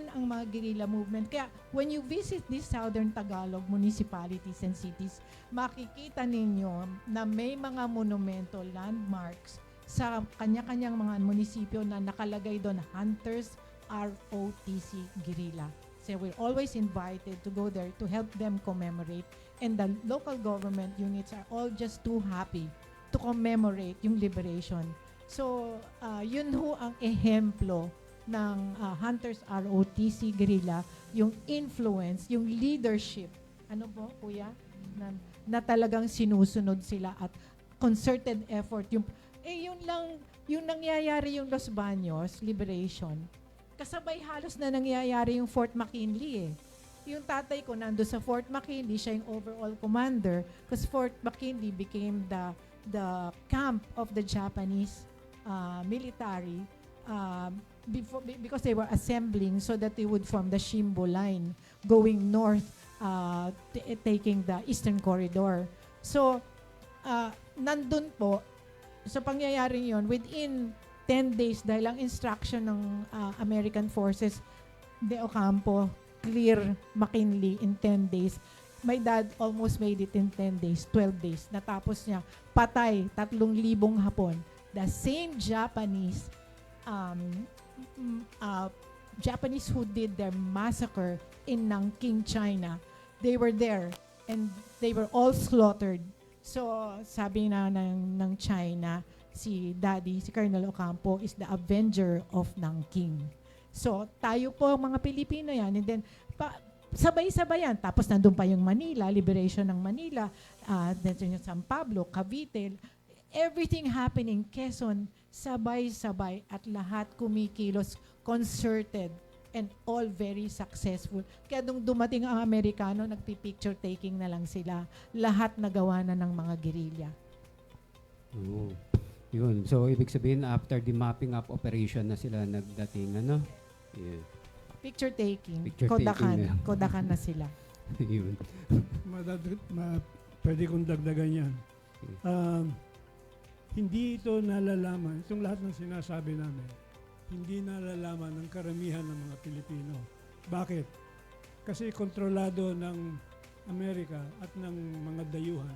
ang mga guerrilla movement. Kaya when you visit these Southern Tagalog municipalities and cities, makikita ninyo na may mga monumento, landmarks sa kanya-kanyang mga munisipyo na nakalagay doon, Hunters ROTC guerrilla. So we're always invited to go there to help them commemorate, and the local government units are all just too happy to commemorate yung liberation. So yun ho ang ehemplo ng Hunters ROTC guerrilla, yung influence, yung leadership, ano po, kuya, na talagang sinusunod sila at concerted effort. Yun lang, yung nangyayari yung Los Baños, liberation, kasabay halos na nangyayari yung Fort McKinley eh. Yung tatay ko nando sa Fort McKinley, siya yung overall commander, because Fort McKinley became the camp of the Japanese military because they were assembling so that they would form the Shimbo line going north, taking the Eastern Corridor. So, nandun po, sa pangyayaring yon, within 10 days, dahil ang instruction ng American forces, de Ocampo, clear McKinley in 10 days. My dad almost made it in 10 days, 12 days. Natapos niya, patay, 3,000 Hapon. The same Japanese who did their massacre in Nanking, China, they were there and they were all slaughtered. So, sabi na ng China, si Colonel Ocampo is the avenger of Nanking. So, tayo po mga Pilipino yan, and then sabay-sabay yan. Tapos nandun pa yung Manila, liberation ng Manila, then yung San Pablo, Cavite, everything happening, Quezon, sabay-sabay at lahat kumikilos, concerted, and all very successful. Kaya nung dumating ang Amerikano, nagpi-picture taking na lang sila. Lahat nagawa na ng mga guerrilla. Oo. Yun. So, ibig sabihin, after the mapping up operation na sila nagdating, ano? Yeah. Picture taking, Picture Kodakan. taking na. Kodakan na sila. Yun. Pwede kong dagdagan yan. Hindi ito nalalaman, itong lahat ng sinasabi namin, hindi nalalaman ng karamihan ng mga Pilipino. Bakit? Kasi kontrolado ng Amerika at ng mga dayuhan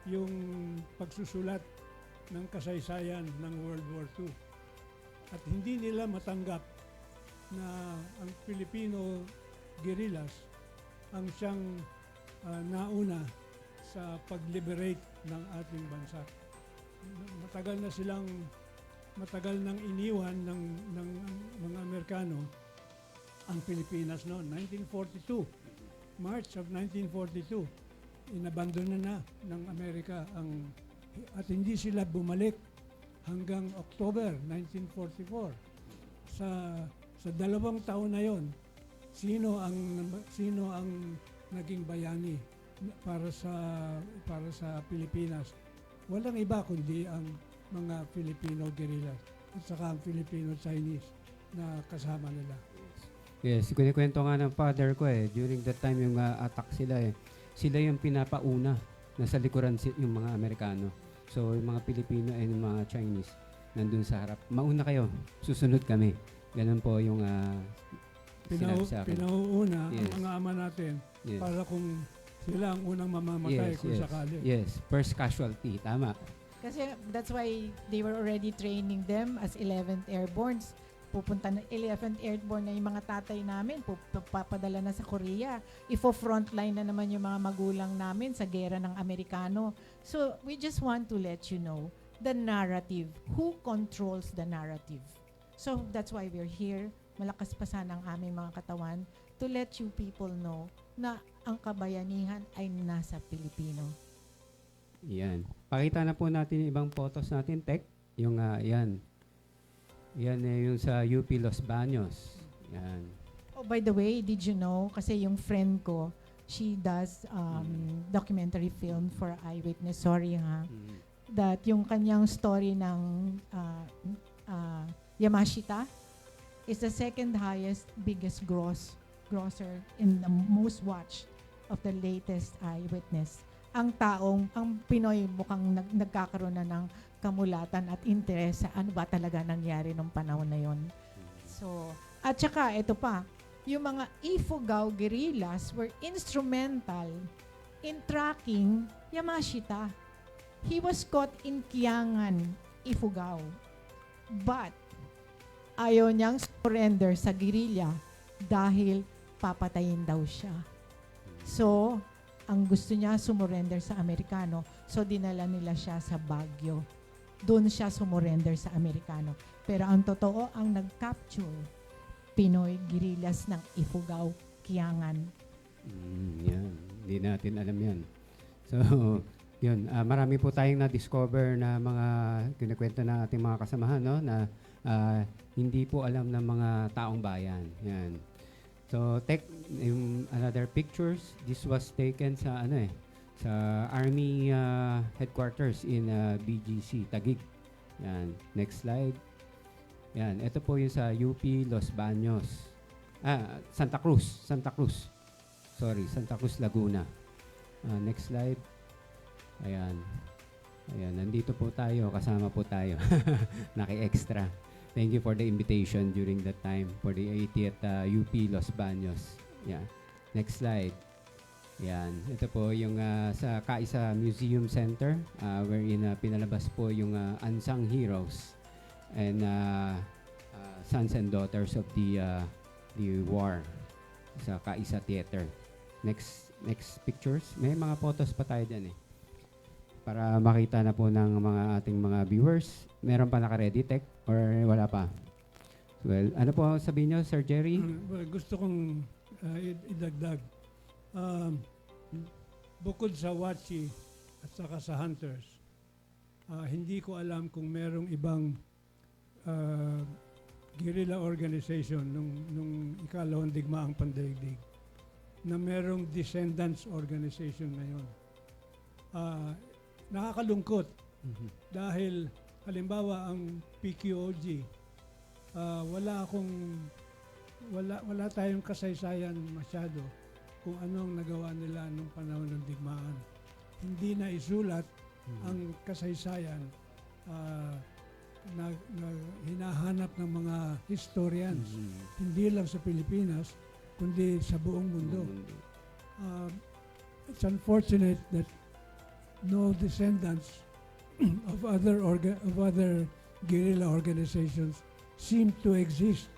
yung pagsusulat ng kasaysayan ng World War II. At hindi nila matanggap na ang Filipino guerrillas ang siyang nauna sa pag-liberate ng ating bansa. Matagal nang iniwan ng mga Amerikano ang Pilipinas noon. 1942, March of 1942, inabandonan na ng Amerika at hindi sila bumalik hanggang October 1944. Sa 2 taon na yon, sino ang naging bayani para sa Pilipinas? Walang iba kundi ang mga Filipino guerrillas at saka ang Filipino-Chinese na kasama nila. Yes, kinikwento nga ng father ko during that time yung attack sila yung pinapauna na sa likuran yung mga Amerikano. So yung mga Pilipino and yung mga Chinese nandun sa harap. Mauna kayo, susunod kami. Ganun po yung sinabi sa akin. Pinauuna Yes. ang mga ama natin Yes. para kung sila ang unang mamamatay kung sakali. Yes, first casualty, tama. Kasi that's why they were already training them as 11th Airbornes. Pupunta na 11th Airborne na yung mga tatay namin, papadala na sa Korea. Ifo-frontline na naman yung mga magulang namin sa gera ng Amerikano. So, we just want to let you know the narrative. Who controls the narrative? So, that's why we're here. Malakas pa sana ang aming mga katawan to let you people know na ang kabayanihan ay nasa Pilipino. Yan. Pakita na po natin yung ibang photos natin, Tek. Yung yan. Yan yung sa UP Los Baños. Yan. Oh, by the way, did you know, kasi yung friend ko, she does documentary film for Eyewitness. Sorry ha. That yung kanyang story ng Yamashita is the second highest, biggest grosser in the most watched of the latest Eyewitness. Ang Pinoy mukhang nagkakaroon na ng kamulatan at interes sa ano ba talaga nangyari nung panahon na yon. So, at saka ito pa, yung mga Ifugao guerrillas were instrumental in tracking Yamashita. He was caught in Kiangan, Ifugao. But, ayaw niyang surrender sa guerrilla dahil papatayin daw siya. So, ang gusto niya sumurrender sa Amerikano. So, dinala nila siya sa Baguio. Doon siya sumurrender sa Amerikano. Pero ang totoo, ang nag-capture, Pinoy guerrillas ng Ifugao, Kiangan. Yan. Hindi natin alam yan. So, yun. Marami po tayong na-discover na mga kinikwento ng ating mga kasamahan, no? Na hindi po alam ng mga taong bayan. Yan. So, yung another pictures, this was taken sa sa Army headquarters in BGC, Taguig. Yan. Next slide. Yan. Ito po yung sa UP Los Baños. Santa Cruz. Sorry, Santa Cruz, Laguna. Next slide. Ayan. Ayan, nandito po tayo. Kasama po tayo. Naki-extra. Thank you for the invitation during that time for the 80th UP Los Baños. Yeah. Next slide. Yan. Ito po yung sa Kaisa Museum Center wherein pinalabas po yung unsung heroes and sons and daughters of the war sa Kaisa Theater. Next pictures. May mga photos pa tayo dyan para makita na po ng mga ating mga viewers. Meron pa naka-ready, Tek? Or wala pa? Well, ano po sabihin nyo, Sir Jerry? Well, gusto kong idagdag. Bukod sa Wachi at saka sa Hunters, hindi ko alam kung merong ibang guerrilla organization nung ikalawang digmaang pandaigdig na merong descendants organization ngayon. Nakakalungkot dahil halimbawa ang PQOG, wala tayong kasaysayan masyado kung ano ang nagawa nila nung panahon ng digmaan. Hindi na isulat ang kasaysayan na hinahanap ng mga historians, hindi lang sa Pilipinas, kundi sa buong mundo. It's unfortunate that no descendants of other guerrilla organizations seem to exist.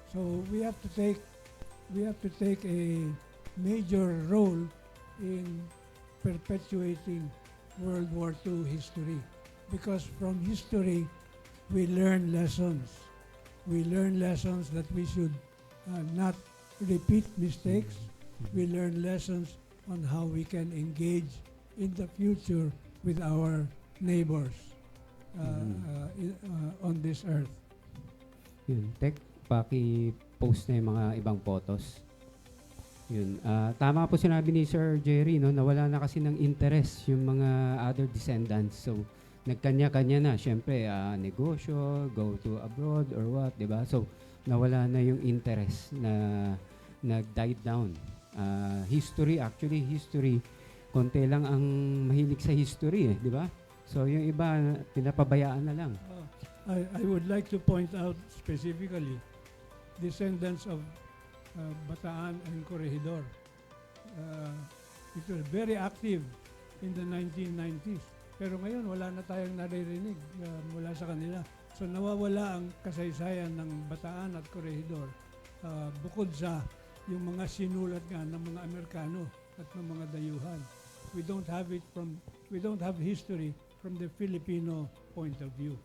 So we have to take a major role in perpetuating World War II history. Because from history, we learn lessons. We learn lessons that we should not repeat mistakes. We learn lessons on how we can engage in the future with our neighbors on this earth. Yun. Tek, paki-post na yung mga ibang photos. Yun. Tama po sinabi ni Sir Jerry, no, nawala na kasi ng interest yung mga other descendants. So, nagkanya-kanya na. Siyempre, negosyo, go to abroad or what, di ba? So, nawala na yung interest na nag-died down. History, konti lang ang mahilig sa history, di ba? So, yung iba, pinapabayaan na lang. I would like to point out specifically descendants of Bataan and Corregidor. It was very active in the 1990s. Pero ngayon, wala na tayong naririnig mula sa kanila. So nawawala ang kasaysayan ng Bataan at Corregidor. Bukod sa yung mga sinulat nga ng mga Amerikano at ng mga dayuhan. We don't have history from the Filipino point of view.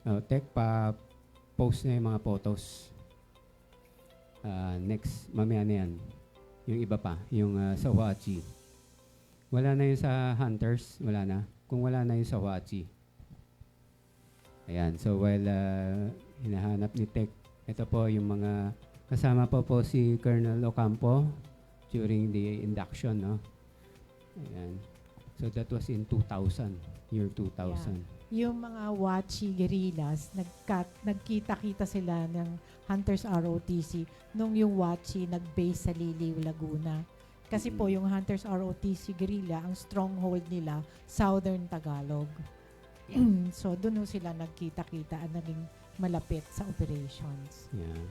Tek, pa-post na yung mga photos. Next, mamaya na yan. Yung iba pa, yung sa Huachi. Wala na yung sa Hunters, wala na. Kung wala na yung sa Huachi. Ayan, so while hinahanap ni Tek, ito po yung mga, kasama po si Colonel Ocampo during the induction, no? Ayan. So that was in 2000, year 2000. Yung mga Wachi guerrillas, nagkita-kita sila ng Hunters ROTC nung yung Wachi nag-base sa Liliw, Laguna. Kasi po yung Hunters ROTC guerrilla, ang stronghold nila, Southern Tagalog. So doon sila nagkita-kita at naging malapit sa operations. Yeah.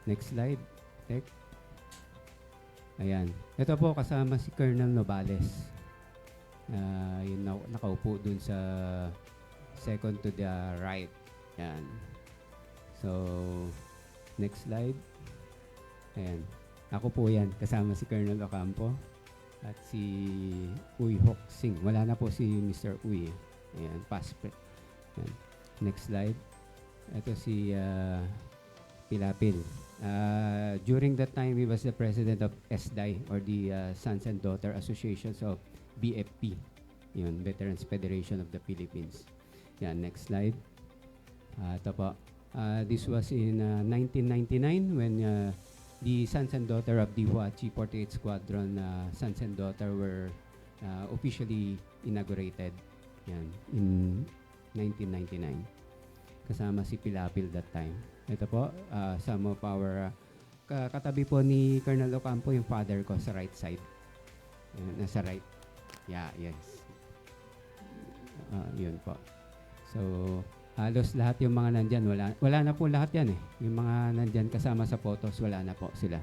Next slide. Tek. Ayan. Ito po kasama si Colonel Nobales. Yun nakaupo dun sa second to the right. Yan. So, next slide. Ayan. Ako po yan. Kasama si Colonel Ocampo at si Uy Hock Sing. Wala na po si Mr. Uy. Ayan. Paspre. Ayan. Next slide. Ito si Pilapil. During that time, he was the president of SDI or the Sons and Daughter Associations of BFP. Yun, Veterans Federation of the Philippines. Yan, next slide. Ito po. This was in 1999 when the Sons and Daughter of the Huachi 48th Squadron Sons and Daughter were officially inaugurated. Yan, in 1999. Kasama si Pilapil that time. Ito po, some of our katabi po ni Colonel Ocampo, yung father ko sa right side. Nasa right. Yeah, yes. Yun po. So, halos lahat yung mga nandyan, wala na po lahat yan eh. Yung mga nandyan kasama sa photos, wala na po sila.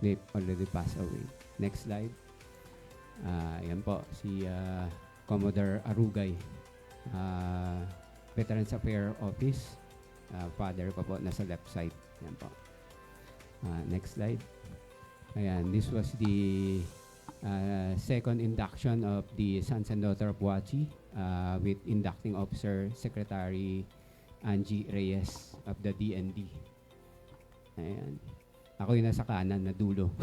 They already passed away. Next slide. Yan po, si Commodore Arugay. Veterans Affairs Office. Father ko po, nasa left side. Yan po. Next slide. Ayan, this was the second induction of the Sons and Daughter of Huachi with inducting officer Secretary Angie Reyes of the DND. Ayan. Ako yung nasa kanan na dulo.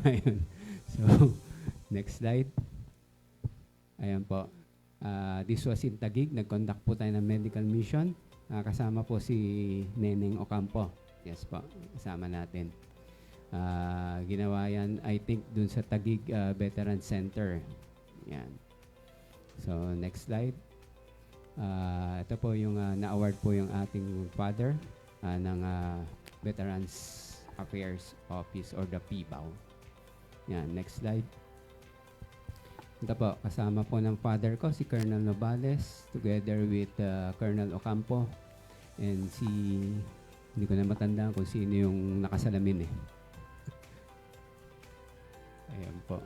Ayun. So, next slide. Ayan po. This was in Taguig. Nag-conduct po tayo ng medical mission. Kasama po si Neneng Ocampo. Yes po, kasama natin. Ginawa yan, I think, dun sa Taguig Veteran Center. Yan. So, next slide. Ito po yung na-award po yung ating father ng Veterans Affairs Office or the PBAO. Yan, next slide. Ito po, kasama po ng father ko, si Colonel Nobales, together with Colonel Ocampo, and si, hindi ko na matandaan kung sino yung nakasalamin eh. Ayan po.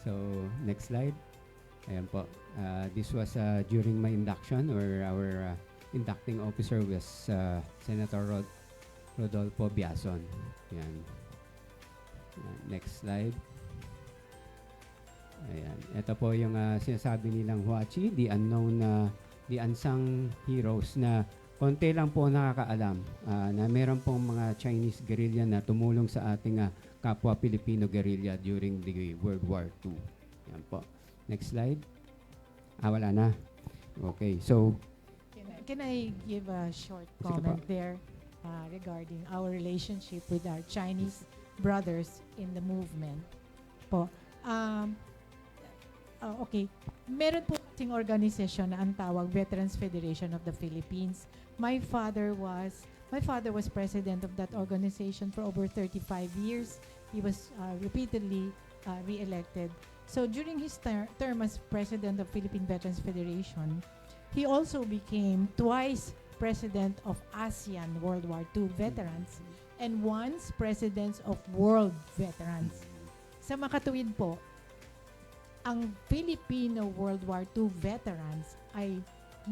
So, next slide. Ayan po. This was during my induction, or our inducting officer was Senator Rodolfo Biazon. Yan. Next slide. Ayan. Ito po yung sinasabi nilang Huachi, the unsung heroes na konti lang po nakakaalam na meron pong mga Chinese guerrilla na tumulong sa ating kapwa Pilipino guerrilla during the World War II. Yan po. Next slide. Wala na. Okay. So, Can I give a short Sige po. comment there regarding our relationship with our Chinese brothers in the movement? Po. Okay. Meron po kasing organisasyon na ang tawag Veterans Federation of the Philippines. My father was president of that organization for over 35 years. He was repeatedly re-elected. So during his term as president of Philippine Veterans Federation, he also became twice president of ASEAN World War II veterans and once president of World Veterans. Sa makatuwid po, ang Filipino World War II veterans ay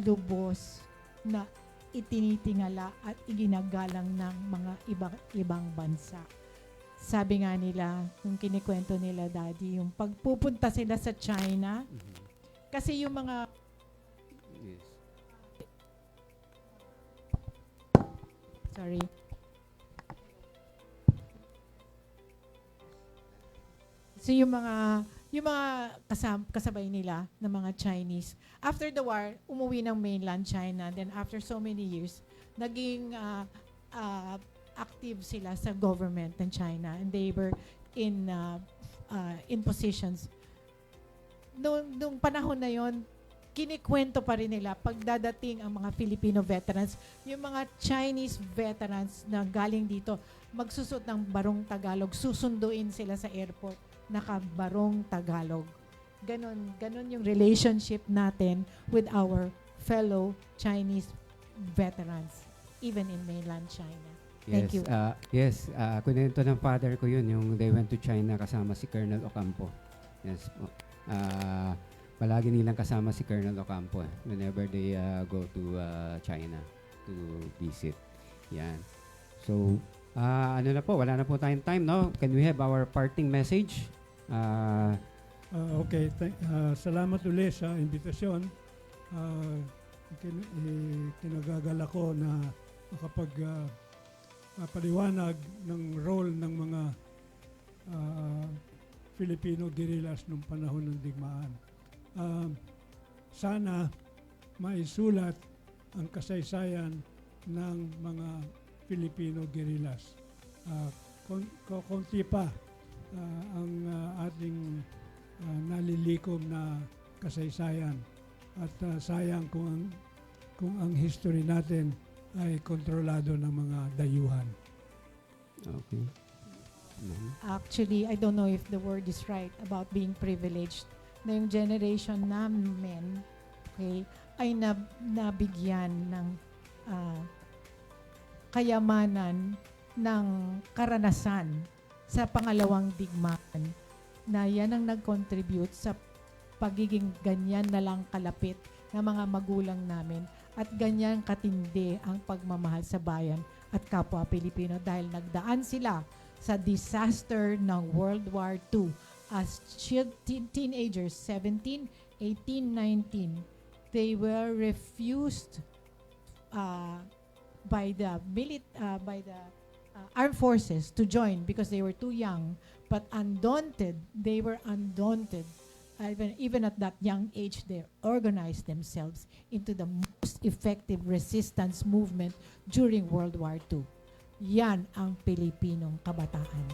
lubos na itinitingala at iginagalang ng mga ibang bansa. Sabi nga nila, yung kinikwento nila daddy, yung pagpupunta sila sa China, kasi yung mga yes. sorry. So yung mga kasabay nila ng mga Chinese, after the war, umuwi ng mainland China. Then after so many years, naging active sila sa government ng China, and they were in positions. Nung panahon na yon, kinikwento pa rin nila pagdadating ang mga Filipino veterans, yung mga Chinese veterans na galing dito, magsusot ng barong Tagalog, susunduin sila sa airport, nakabarong Tagalog. Ganon yung relationship natin with our fellow Chinese veterans, even in mainland China. Thank you. Yes, kunento ng father ko yun, yung they went to China kasama si Colonel Ocampo. Yes po. Palagi nilang kasama si Colonel Ocampo whenever they go to China to visit. Yan. So, ano na po, wala na po tayong time, no? Can we have our parting message? Okay, salamat ulit sa imbitasyon. Kinagagal ako na paliwanag ng role ng mga Filipino guerrillas noong panahon ng digmaan. Sana maisulat ang kasaysayan ng mga Filipino guerrillas. Konti pa ang ating nalilikom na kasaysayan at sayang kung ang history natin ay kontrolado ng mga dayuhan. Okay. Actually, I don't know if the word is right about being privileged, na yung generation namin, okay, ay nabigyan ng kayamanan ng karanasan sa pangalawang digmaan, na yan ang nag-contribute sa pagiging ganyan na lang kalapit ng mga magulang namin at ganyan katindi ang pagmamahal sa bayan at kapwa Pilipino dahil nagdaan sila sa disaster ng World War II as teenagers, 17, 18, 19. They were refused by the armed forces to join because they were too young, but they were undaunted. Even at that young age, they organized themselves into the most effective resistance movement during World War II. Yan ang Pilipinong kabataan.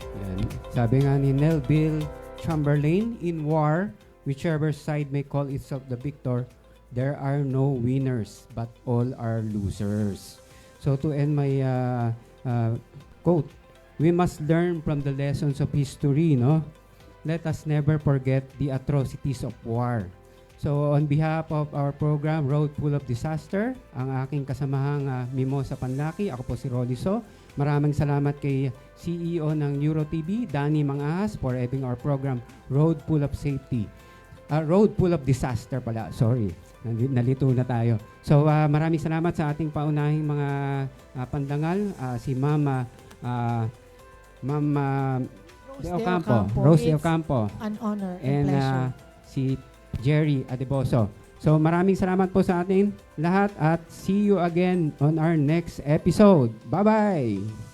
Yan. Sabi nga ni Neville Chamberlain, in war, whichever side may call itself the victor, there are no winners, but all are losers. So to end my quote, we must learn from the lessons of history, no? Let us never forget the atrocities of war. So on behalf of our program, Road Full of Disaster, ang aking kasamahang Mimosa Panlaki, ako po si Roliso. Maraming salamat kay CEO ng EuroTV, Danny Mangahas, for having our program, Road Full of Safety. Road Full of Disaster pala, sorry. Nalito na tayo. So maraming salamat sa ating paunahing mga pandangal, si Mama Ma'am Rose De Ocampo, Rose De Ocampo, An honor and and pleasure. si Jerry Adeboso. So maraming salamat po sa atin lahat at see you again on our next episode. Bye-bye!